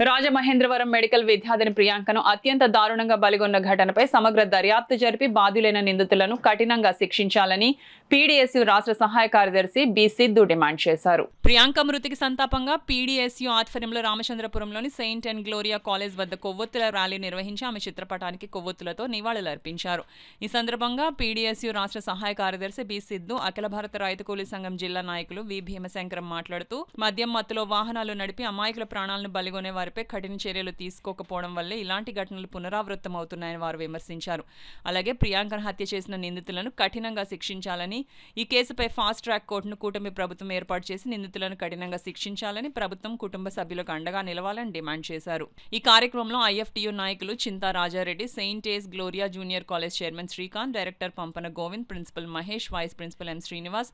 Rajamahendravaram medical విద్యార్థిని ప్రియాంకను అత్యంత దారుణంగా బలిగొన్న ఘటనపై సమగ్ర దర్యాప్తు జరిపి బాధ్యులైన నిందితులను కఠినంగా శిక్షించాలని పీడీఎస్యూ రాష్ట్ర సహాయ కార్యదర్శి బి సిద్ధు డిమాండ్ చేశారు. ప్రియాంక మృతికి సంతాపంగా పీడీఎస్యూ ఆధ్వర్యంలో రామచంద్రపురంలోని సెయింట్ అండ్ గ్లోరియా కాలేజ్ వద్ద కొవ్వొత్తుల ర్యాలీ నిర్వహించి ఆమె చిత్రపటానికి కొవ్వొత్తులతో నివాళులర్పించారు. ఈ సందర్భంగా పీడీఎస్యూ రాష్ట్ర సహాయ కార్యదర్శి బి సిద్ధు, అఖిల భారత రైతు కూలీ సంఘం జిల్లా నాయకులు వి భీమశంకరం మాట్లాడుతూ మద్యం మత్తులో వాహనాలు నడిపి అమాయకుల ప్రాణాలను బలిగొనే వారిపై కఠిన చర్యలు తీసుకోకపోవడం వల్లే ఇలాంటి ఘటనలు పునరావృతమవుతున్నాయని వారు విమర్శించారు. అలాగే ప్రియాంకను హత్య చేసిన నిందితులను కఠినంగా శిక్షించాలని, ఈ కేసుపై ఫాస్ట్ ట్రాక్ కోర్టును కూటమి ప్రభుత్వం ఏర్పాటు చేసి నిందితులను కఠినంగా శిక్షించాలని, ప్రభుత్వం కుటుంబ సభ్యులకు అండగా నిలవాలని డిమాండ్ చేశారు. ఈ కార్యక్రమంలో ఐఎఫ్టీయూ నాయకులు Chinta Rajareddy, saint S Gloria junior college chairman Srikanth, director Pampana Govind, principal Mahesh, vice principal M Srinivas,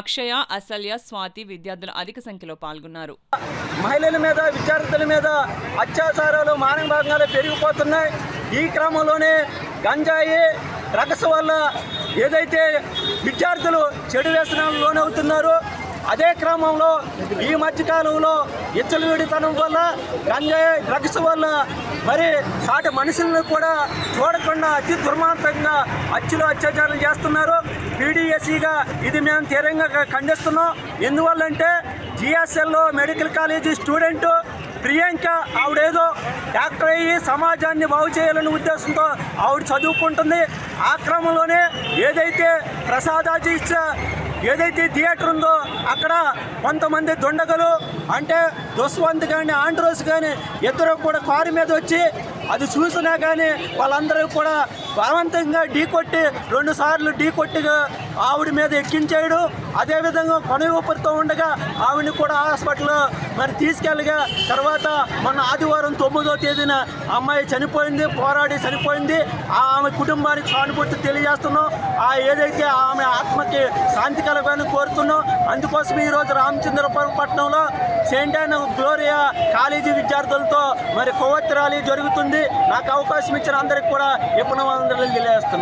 Akshaya, Asalya, Swathi విద్యార్థులు అధిక సంఖ్యలో పాల్గొన్నారు. మహిళల మీద, విద్యార్థుల మీద అత్యాచారాలు, మానభంగాలు పెరిగిపోతున్నాయి. ఈ క్రమంలోనే గంజాయి, డ్రగ్స్ వల్ల ఏదైతే విద్యార్థులు చెడు వ్యసనాలు లోనవుతున్నారో, అదే క్రమంలో ఈ మధ్యకాలంలో విచ్చలవిడితనం వల్ల, గంజాయి, డ్రగ్స్ వల్ల మరి సాటి మనుషులను కూడా చూడకుండా అతి దుర్మార్గంగా అత్యాచారం చేస్తున్నారు. పీడీఎస్సీగా ఇది మేము తీవ్రంగా ఖండిస్తున్నాం. ఎందువల్లంటే జిఎస్ఎల్లో మెడికల్ కాలేజీ స్టూడెంటు ప్రియాంక ఆవిడేదో డాక్టర్ అయ్యి సమాజాన్ని బాగు చేయాలనే ఉద్దేశంతో ఆవిడ చదువుకుంటుంది. ఆ క్రమంలోనే ఏదైతే ప్రసాదాజీస్ ఏదైతే థియేటర్ ఉందో అక్కడ కొంతమంది దుండగలు అంటే దుష్వంత్ కానీ ఆండ్రోస్ కానీ ఇద్దరు కూడా కారు మీద వచ్చి అది చూసినా కానీ వాళ్ళందరూ కూడా బలవంతంగా ఢీకొట్టి 2 సార్లు ఢీకొట్టిగా ఆవిడ మీద ఎక్కించేయడం, అదేవిధంగా కొన ఊపిరితో ఉండగా ఆవిడని కూడా హాస్పిటల్లో మరి తీసుకెళ్ళగా తర్వాత మొన్న ఆదివారం 9వ తేదీన అమ్మాయి చనిపోయింది, పోరాడి చనిపోయింది. ఆమె కుటుంబానికి సానుభూతి తెలియజేస్తున్నాం. ఏదైతే ఆమె ఆత్మకి శాంతి కలగాలని కోరుతున్నాం. అందుకోసం ఈరోజు రామచంద్రపురం పట్టణంలో సెయింట్ అండ్ గ్లోరియా కాలేజీ విద్యార్థులతో మరి కొవ్వొత్తి ర్యాలీ జరుగుతుంది. నాకు అవకాశం ఇచ్చిన అందరికి కూడా ఎప్పుడు తెలియజేస్తున్నాను.